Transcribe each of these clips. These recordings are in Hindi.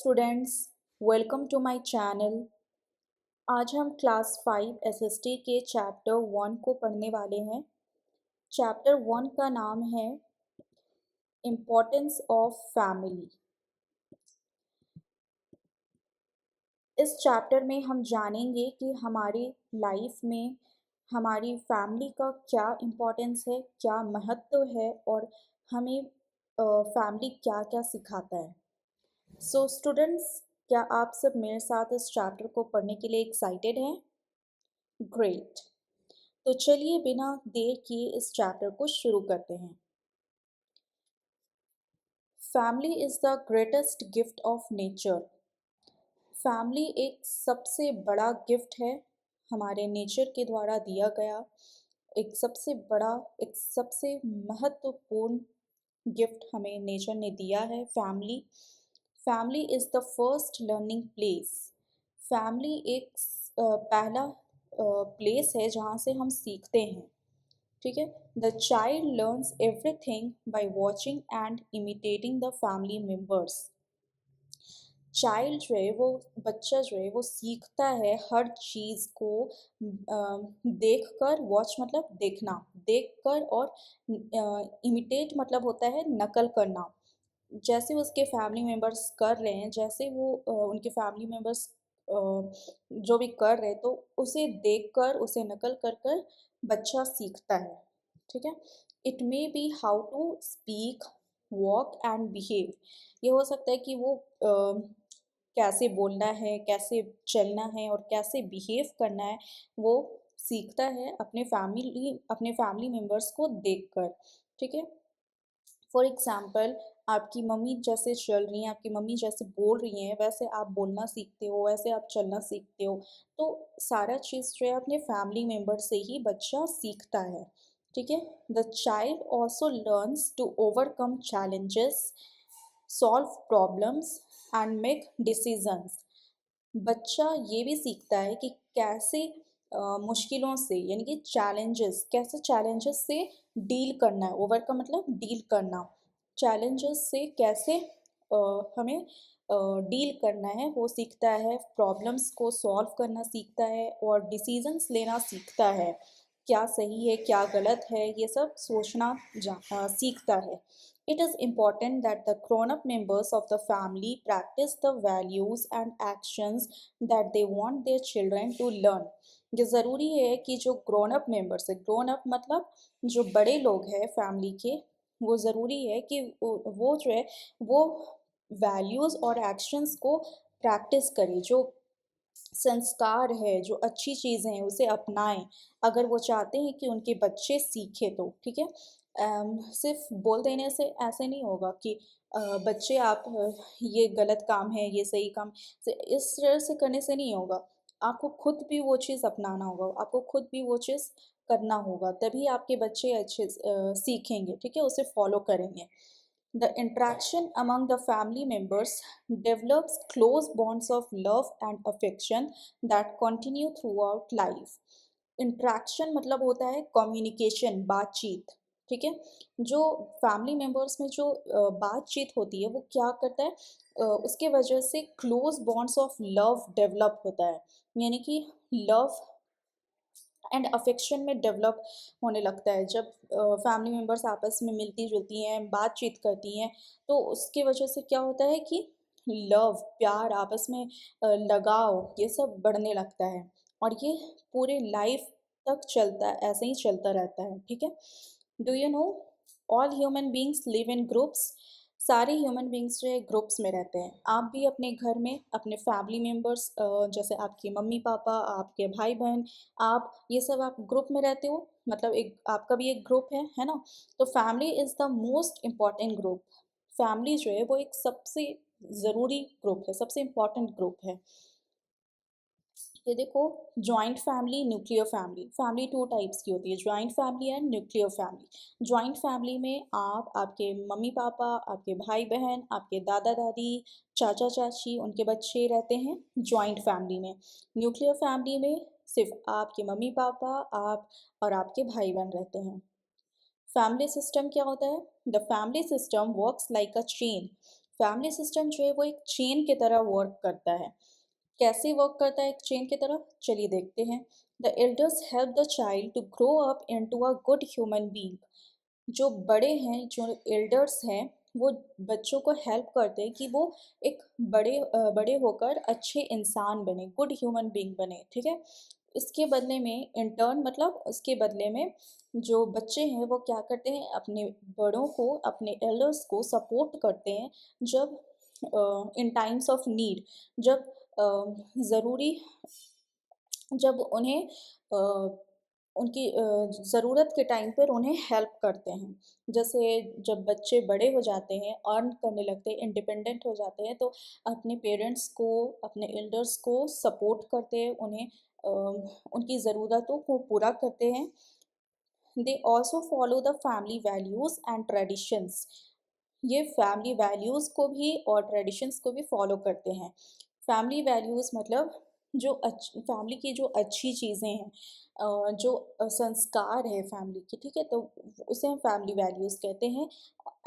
Students, welcome to my channel. आज हम क्लास 5 एसएसटी के चैप्टर 1 को पढ़ने वाले हैं। चैप्टर 1 का नाम है इम्पोर्टेंस ऑफ फैमिली। इस चैप्टर में हम जानेंगे कि हमारी लाइफ में हमारी फैमिली का क्या इम्पोर्टेंस है, क्या महत्व है और हमें फैमिली क्या क्या सिखाता है। सो स्टूडेंट्स, क्या आप सब मेरे साथ इस चैप्टर को पढ़ने के लिए एक्साइटेड हैं? ग्रेट। तो चलिए बिना देर किए इस चैप्टर को शुरू करते हैं। Family is the greatest gift of nature. Family एक सबसे बड़ा गिफ्ट है, हमारे नेचर के द्वारा दिया गया एक सबसे बड़ा, एक सबसे महत्वपूर्ण गिफ्ट हमें नेचर ने दिया है। Family family is the first learning place. Family एक पहला प्लेस है जहाँ से हम सीखते हैं। ठीक है। The child learns everything by watching and imitating the family members. Child जो है वो, बच्चा जो है वो सीखता है हर चीज़ को देख कर। वॉच मतलब देखना, देख कर, और इमिटेट मतलब होता है नकल करना। जैसे उसके फैमिली मेम्बर्स कर रहे हैं, जैसे वो उनके फैमिली मेम्बर्स जो भी कर रहे हैं, तो उसे देखकर, उसे नकल कर कर बच्चा सीखता है। ठीक है। It may be how to speak, walk and behave. ये हो सकता है कि वो कैसे बोलना है, कैसे चलना है और कैसे बिहेव करना है, वो सीखता है अपने फैमिली मेम्बर्स को देखकर। ठीक है। फॉर एग्ज़ाम्पल, आपकी मम्मी जैसे चल रही हैं, आपकी मम्मी जैसे बोल रही हैं, वैसे आप बोलना सीखते हो, वैसे आप चलना सीखते हो। तो सारा चीज़ जो है अपने फैमिली मेम्बर से ही बच्चा सीखता है। ठीक है। The child also learns to overcome challenges, solve problems and make decisions. बच्चा ये भी सीखता है कि कैसे मुश्किलों से, यानी कि चैलेंजेस, कैसे चैलेंजेस से डील करना है। ओवरकम मतलब डील करना। चैलेंजेस से कैसे हमें डील करना है वो सीखता है। प्रॉब्लम्स को सॉल्व करना सीखता है और डिसीजंस लेना सीखता है। क्या सही है, क्या गलत है, ये सब सोचना सीखता है। It is important that the grown-up members of the family practice the values and actions that they want their children to learn. ये ज़रूरी है कि जो ग्रोन अप मेंबर्स है, ग्रोन अप मतलब जो बड़े लोग हैं फैमिली के, वो ज़रूरी है कि वो जो है वो वैल्यूज़ और एक्शंस को प्रैक्टिस करें। जो संस्कार है, जो अच्छी चीज़ें हैं, उसे अपनाएं अगर वो चाहते हैं कि उनके बच्चे सीखें तो। ठीक है। सिर्फ बोल देने से ऐसे नहीं होगा कि बच्चे आप ये गलत काम है, ये सही काम से, इस तरह से करने से नहीं होगा। आपको खुद भी वो चीज़ अपनाना होगा, आपको खुद भी वो चीज़ करना होगा, तभी आपके बच्चे अच्छे सीखेंगे। ठीक है, उसे फॉलो करेंगे। The interaction among the family members develops close bonds of love and affection that continue throughout life. Interaction मतलब होता है कम्युनिकेशन, बातचीत। ठीक है। जो फैमिली मेम्बर्स में जो बातचीत होती है वो क्या करता है, उसके वजह से close bonds of love develop होता है। यानी कि लव एंड अफेक्शन में डेवलप होने लगता है। जब फैमिली मेम्बर्स आपस में मिलती जुलती हैं, बातचीत करती हैं, तो उसके वजह से क्या होता है कि लव, प्यार, आपस में लगाव, ये सब बढ़ने लगता है। और ये पूरे लाइफ तक चलता है, ऐसे ही चलता रहता है। ठीक है। Do you know, all human beings live in groups. सारे ह्यूमन बींग्स जो है ग्रुप्स में रहते हैं। आप भी अपने घर में अपने फैमिली मेम्बर्स, जैसे आपके मम्मी पापा, आपके भाई बहन, आप, ये सब आप ग्रुप में रहते हो, मतलब एक आपका भी एक ग्रुप है ना। तो family is the most important group. Family जो है वो एक सबसे ज़रूरी ग्रुप है, सबसे इम्पॉर्टेंट ग्रुप है। ये देखो, joint family, nuclear family. Family two types की होती है, joint family and nuclear family. Joint family में आप, आपके मम्मी पापा, आपके भाई बहन, आपके दादा दादी, चाचा चाची, उनके बच्चे रहते हैं जॉइंट फैमिली में। न्यूक्लियर फैमिली में सिर्फ आपके मम्मी पापा, आप और आपके भाई बहन रहते हैं। फैमिली सिस्टम क्या होता है? The family system works like a chain. Family system जो है वो एक चेन की तरह वर्क करता है। कैसे वर्क करता है एक चेन की तरह? चलिए देखते हैं। The elders help the child to grow up into a good human being. जो बड़े हैं, जो एल्डर्स हैं, वो बच्चों को हेल्प करते हैं कि वो एक बड़े होकर अच्छे इंसान बने, गुड ह्यूमन बीइंग बने, ठीक है। इसके बदले में इन टर्न मतलब उसके बदले में जो बच्चे हैं वो क्या करते हैं, अपने बड़ों को, अपने एल्डर्स को सपोर्ट करते हैं जब इन टाइम्स ऑफ नीड, जब ज़रूरी, जब उन्हें उनकी ज़रूरत के टाइम पर उन्हें हेल्प करते हैं। जैसे जब बच्चे बड़े हो जाते हैं, अर्न करने लगते हैं, इंडिपेंडेंट हो जाते हैं, तो अपने पेरेंट्स को, अपने एल्डर्स को सपोर्ट करते हैं, उन्हें उनकी ज़रूरतों को पूरा करते हैं। They also follow the family values and traditions. ये फैमिली वैल्यूज़ को भी और ट्रेडिशंस को भी फॉलो करते हैं। फैमिली वैल्यूज़ मतलब जो फैमिली की जो अच्छी चीज़ें हैं, जो संस्कार है फैमिली की, ठीक है, तो उसे हम फैमिली वैल्यूज़ कहते हैं।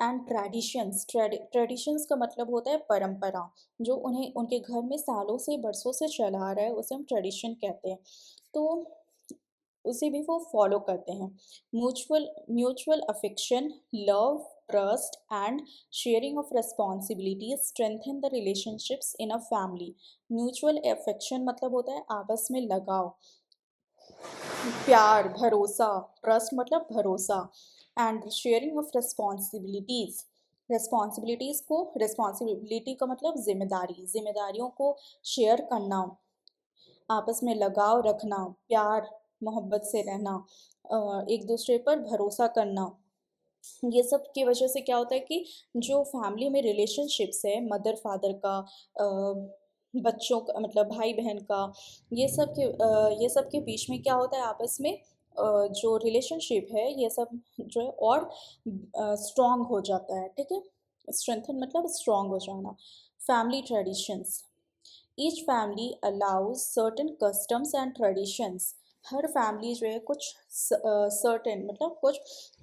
एंड ट्रेडिशंस, ट्रेडिशंस का मतलब होता है परंपरा, जो उन्हें उनके घर में सालों से, बरसों से चला आ रहा है, उसे हम ट्रेडिशन कहते हैं। तो उसे भी वो फॉलो करते हैं। Mutual affection, love, trust and sharing of responsibilities strengthen the relationships in a family. Mutual affection मतलब होता है आपस में लगाव, प्यार, भरोसा। ट्रस्ट मतलब भरोसा। And sharing of responsibilities, responsibility का मतलब जिम्मेदारी, जिम्मेदारियों को शेयर करना, आपस में लगाव रखना, प्यार मोहब्बत से रहना, एक दूसरे पर भरोसा करना। ये सब की वजह से क्या होता है कि जो फैमिली में रिलेशनशिप्स है, मदर फादर का, बच्चों का मतलब भाई बहन का, ये सब के बीच में क्या होता है आपस में, जो रिलेशनशिप है ये सब जो है और स्ट्रॉन्ग हो जाता है, ठीक है। स्ट्रेंथन मतलब स्ट्रॉन्ग हो जाना। Family traditions, each family allows certain customs and traditions. Her family जो है कुछ सर्टेन मतलब कुछ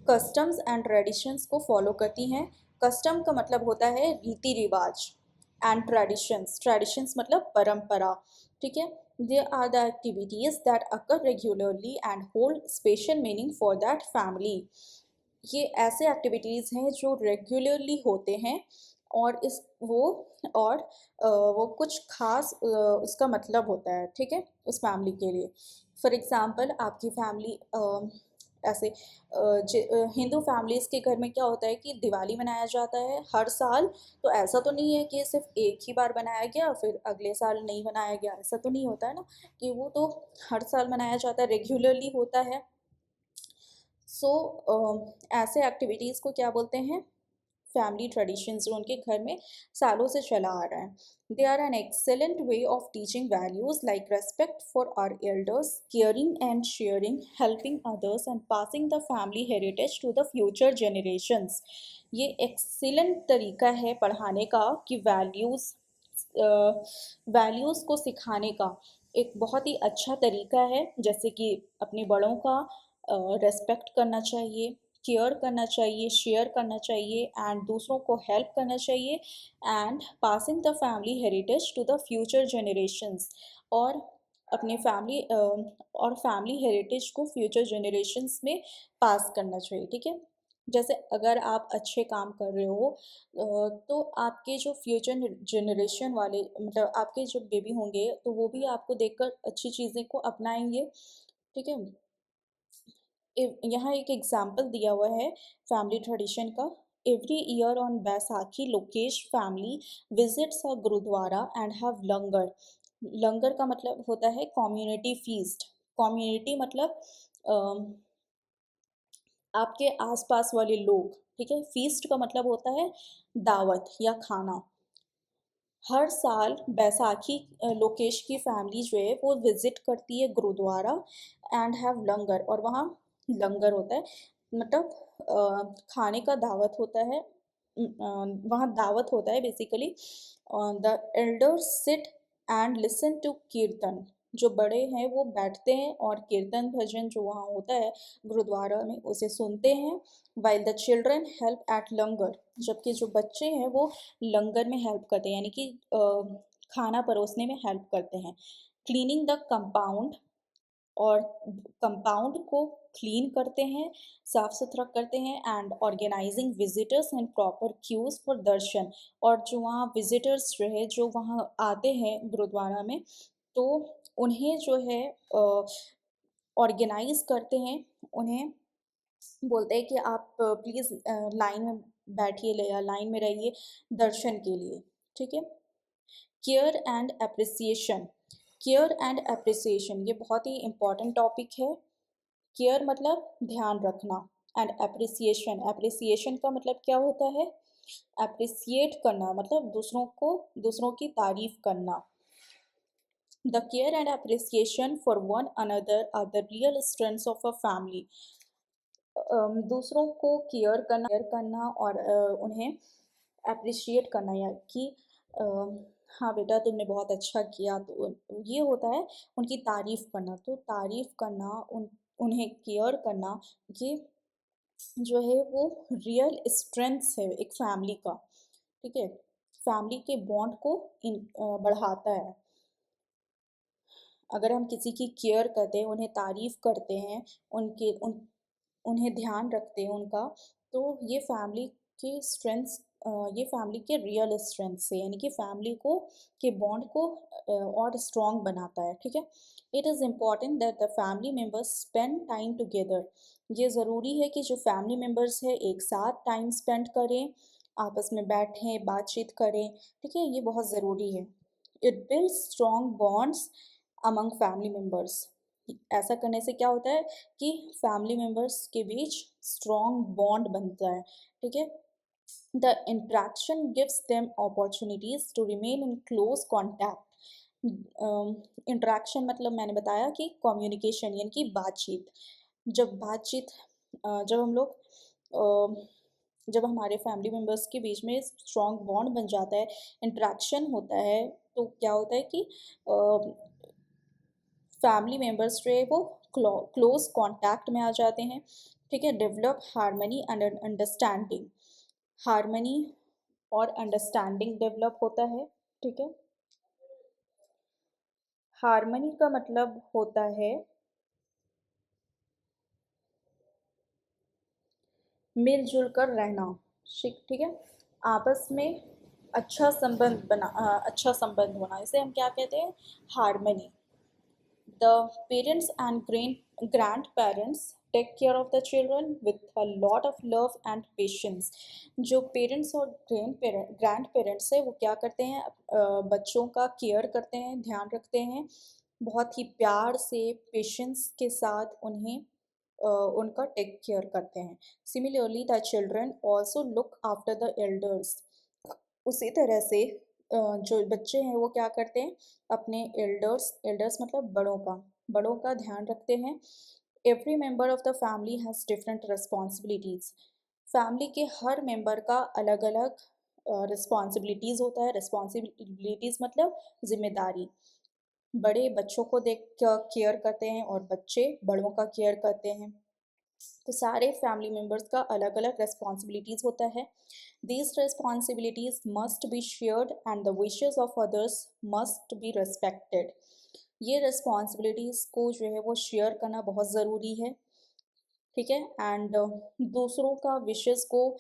कस्टम्स एंड ट्रेडिशंस को फॉलो करती हैं। कस्टम का मतलब होता है रीति रिवाज, एंड ट्रेडिशंस, ट्रेडिशंस मतलब परंपरा, ठीक है। They are the activities that occur regularly and hold special meaning for that family. ये ऐसे एक्टिविटीज़ हैं जो रेगुलरली होते हैं और इस और वो कुछ खास उसका मतलब होता है, ठीक है, उस फैमिली के लिए। फॉर एग्ज़ाम्पल आपकी फैमिली ऐसे हिंदू फैमिलीज़ के घर में क्या होता है कि दिवाली मनाया जाता है हर साल। तो ऐसा तो नहीं है कि सिर्फ एक ही बार बनाया गया फिर अगले साल नहीं बनाया गया, ऐसा तो नहीं होता है ना, कि वो तो हर साल मनाया जाता है, रेगुलरली होता है। सो ऐसे एक्टिविटीज़ को क्या बोलते हैं? फैमिली ट्रेडिशंस, जो उनके घर में सालों से चला आ रहा है। They are an excellent way of teaching values like respect for our elders, caring and sharing, helping others and passing the family heritage to the future generations. ये एक्सीलेंट तरीका है पढ़ाने का कि वैल्यूज़ को सिखाने का एक बहुत ही अच्छा तरीका है। जैसे कि अपने बड़ों का रेस्पेक्ट करना चाहिए, केयर करना चाहिए, शेयर करना चाहिए एंड दूसरों को हेल्प करना चाहिए, and passing the family heritage to the future generations. और अपने फैमिली हेरिटेज को फ्यूचर जनरेशंस में पास करना चाहिए, ठीक है। जैसे अगर आप अच्छे काम कर रहे हो तो आपके जो फ्यूचर जनरेशन वाले मतलब आपके जो बेबी होंगे तो वो भी आपको देखकर अच्छी चीज़ें को अपनाएंगे, ठीक है। यहाँ एक एग्जाम्पल दिया हुआ है फैमिली ट्रेडिशन का। Every year on Baisakhi Lokesh family visits a gurudwara and have langar. Langar का मतलब होता है कम्युनिटी फीस्ट। कम्युनिटी मतलब आपके आसपास वाले लोग, ठीक है। फीस्ट का मतलब होता है दावत या खाना। हर साल बैसाखी लोकेश की फैमिली जो है वो विजिट करती है गुरुद्वारा एंड हैव लंगर, और वहाँ लंगर होता है मतलब खाने का दावत होता है। वहाँ दावत होता है basically. The elders sit and listen to kirtan. जो बड़े हैं वो बैठते हैं और कीर्तन भजन जो वहाँ होता है गुरुद्वारा में उसे सुनते हैं। While the children help at langar, जबकि जो बच्चे हैं वो लंगर में हेल्प करते हैं, यानी कि खाना परोसने में हेल्प करते हैं। क्लीनिंग द कंपाउंड, और कंपाउंड को क्लीन करते हैं, साफ सुथरा करते हैं। And organizing visitors and proper queues for darshan, और जो वहाँ विजिटर्स जो है जो वहाँ आते हैं गुरुद्वारा में, तो उन्हें जो है ऑर्गेनाइज करते हैं, उन्हें बोलते हैं कि आप प्लीज़ लाइन में बैठिए या लाइन में रहिए दर्शन के लिए। ठीक है। Care and appreciation, care and appreciation ये बहुत ही इम्पॉर्टेंट टॉपिक है। केयर मतलब ध्यान रखना, एंड अप्रिसिएशन, अप्रिसिएशन का मतलब क्या होता है? अप्रिसिएट करना मतलब दूसरों की तारीफ करना। The care and appreciation for one another are the real strengths of a family. दूसरों को केयर करना और उन्हें अप्रिशिएट करना, या कि अ, हाँ बेटा तुमने बहुत अच्छा किया, तो ये होता है उनकी तारीफ करना। तो तारीफ करना, उन्हें केयर करना, ये जो है वो रियल स्ट्रेंथ्स है एक फैमिली का। ठीक है। फैमिली के बॉन्ड को बढ़ाता है। अगर हम किसी की केयर करते हैं, उन्हें तारीफ करते हैं, उन्हें ध्यान रखते हैं उनका, तो ये फैमिली के स्ट्रेंथ्स, ये फैमिली के रियल स्ट्रेंथ्स है, यानी कि फैमिली को के बॉन्ड को और स्ट्रॉन्ग बनाता है। ठीक है। It is important that the family members spend time together, ये ज़रूरी है कि जो फैमिली मेम्बर्स है एक साथ टाइम स्पेंड करें, आपस में बैठें, बातचीत करें। ठीक है, ये बहुत ज़रूरी है। It builds strong bonds among family members. ऐसा करने से क्या होता है कि फैमिली मेम्बर्स के बीच स्ट्रॉन्ग बॉन्ड बनता है। ठीक है। The interaction gives them opportunities to remain in close contact. Interaction मतलब मैंने बताया कि कम्युनिकेशन, यानी कि बातचीत। जब बातचीत जब हम लोग जब हमारे फैमिली मेम्बर्स के बीच में स्ट्रॉन्ग बॉन्ड बन जाता है, इंट्रैक्शन होता है, तो क्या होता है कि फैमिली मेम्बर्स जो है वो क्लोज कांटेक्ट में आ जाते हैं। ठीक है। Develop harmony and understanding, harmony और अंडरस्टैंडिंग डेवलप होता है। ठीक है। हारमनी का मतलब होता है मिलजुल कर रहना। ठीक है। आपस में अच्छा संबंध होना, इसे हम क्या कहते हैं? Harmony. The parents and grandparents take care of the children with a lot of love and patience. जो पेरेंट्स और ग्रैंड पेरेंट्स है वो क्या करते हैं? बच्चों का केयर करते हैं, ध्यान रखते हैं, बहुत ही प्यार से, पेशेंस के साथ उन्हें उनका टेक केयर करते हैं। Similarly the children also look after the elders. उसी तरह से जो बच्चे हैं वो क्या करते हैं? अपने एल्डर्स, एल्डर्स मतलब बड़ों का ध्यान रखते हैं। Every member of the family has different responsibilities. Family के हर मेंबर का अलग अलग रिस्पॉन्सिबिलिटीज़ होता है। रिस्पॉन्सिबिलिटीज़ मतलब जिम्मेदारी। बड़े बच्चों को देख केयर करते हैं और बच्चे बड़ों का केयर करते हैं। तो सारे फैमिली मेम्बर्स का अलग अलग रेस्पॉन्सिबिलिटीज़ होता है। These responsibilities must be shared and the wishes of others must be respected. ये रेस्पॉन्सिबिलिटीज़ को जो है वो शेयर करना बहुत ज़रूरी है। ठीक है। एंड दूसरों का विशेज़ को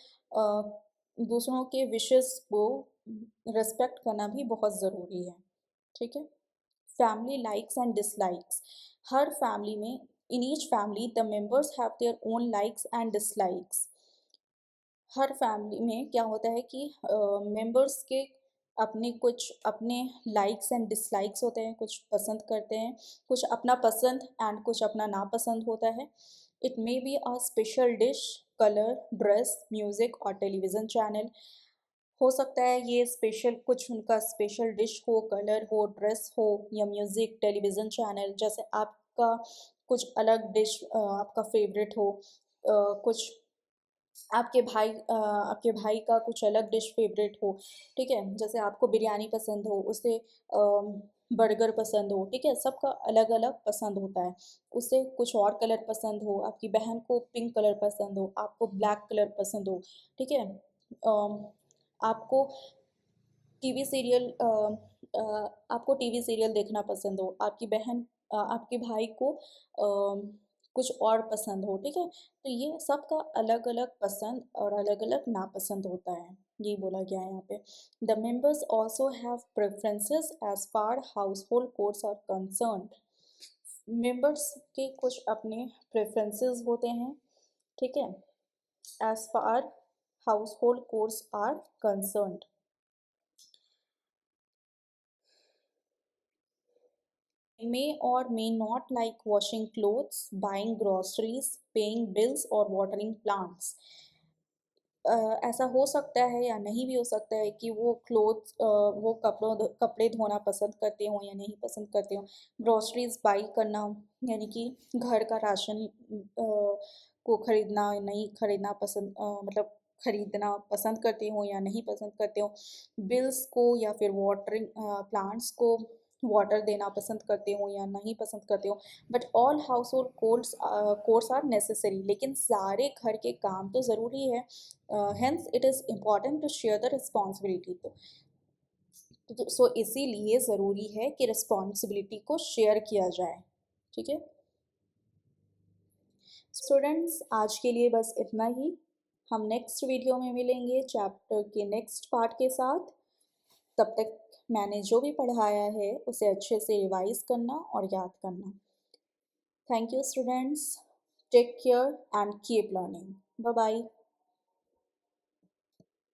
दूसरों के विशेज़ को रिस्पेक्ट करना भी बहुत ज़रूरी है। ठीक है। फैमिली लाइक्स एंड डिसलाइक्स, हर फैमिली में, in each family the members have their own likes and dislikes. हर फैमिली में क्या होता है कि मेंबर्स के अपने लाइक्स एंड डिसलाइक्स होते हैं, कुछ पसंद करते हैं, कुछ अपना पसंद एंड कुछ अपना नापसंद होता है। It may be a special dish, colour, dress, music और टेलीविज़न चैनल। हो सकता है ये स्पेशल, कुछ उनका स्पेशल डिश हो, कलर हो, ड्रेस हो, या म्यूज़िक, टेलीविज़न चैनल। जैसे आपका कुछ अलग डिश आपका फेवरेट हो, कुछ आपके भाई का कुछ अलग डिश फेवरेट हो। ठीक है। जैसे आपको बिरयानी पसंद हो, उसे बर्गर पसंद हो, ठीक है, सबका अलग अलग पसंद होता है। उसे कुछ और कलर पसंद हो, आपकी बहन को पिंक कलर पसंद हो, आपको ब्लैक कलर पसंद हो, ठीक है। आपको टीवी सीरियल आपको टीवी सीरियल देखना पसंद हो, आपकी बहन आपके भाई को कुछ और पसंद हो, ठीक है। तो ये सबका अलग अलग पसंद और अलग अलग नापसंद होता है, ये बोला गया है यहाँ पे। The members also have preferences as far household chores are concern. Members के कुछ अपने प्रेफरेंसेस होते हैं, ठीक है, as far household chores are concern. May or may not like washing clothes, buying groceries, paying bills or watering plants. ऐसा हो सकता है या नहीं भी हो सकता है कि वो वो कपड़े धोना पसंद करते हों या नहीं पसंद करते हों। ग्रोसरीज बाई करना यानी कि घर का राशन को खरीदना नहीं खरीदना पसंद मतलब खरीदना पसंद करते हो या नहीं पसंद करते हो। बिल्स को या फिर वाटरिंग प्लांट्स को वाटर देना पसंद करते हो या नहीं पसंद करते हो। But all household chores are necessary, लेकिन सारे घर के काम तो ज़रूरी है। Hence it is important to share the responsibility. तो सो इसीलिए ज़रूरी है कि रिस्पॉन्सिबिलिटी को शेयर किया जाए, ठीक है। स्टूडेंट्स, आज के लिए बस इतना ही। हम नेक्स्ट वीडियो में मिलेंगे चैप्टर के नेक्स्ट पार्ट के साथ। तब तक मैंने जो भी पढ़ाया है उसे अच्छे से रिवाइज करना और याद करना। Thank you students, take care and keep learning. Bye bye.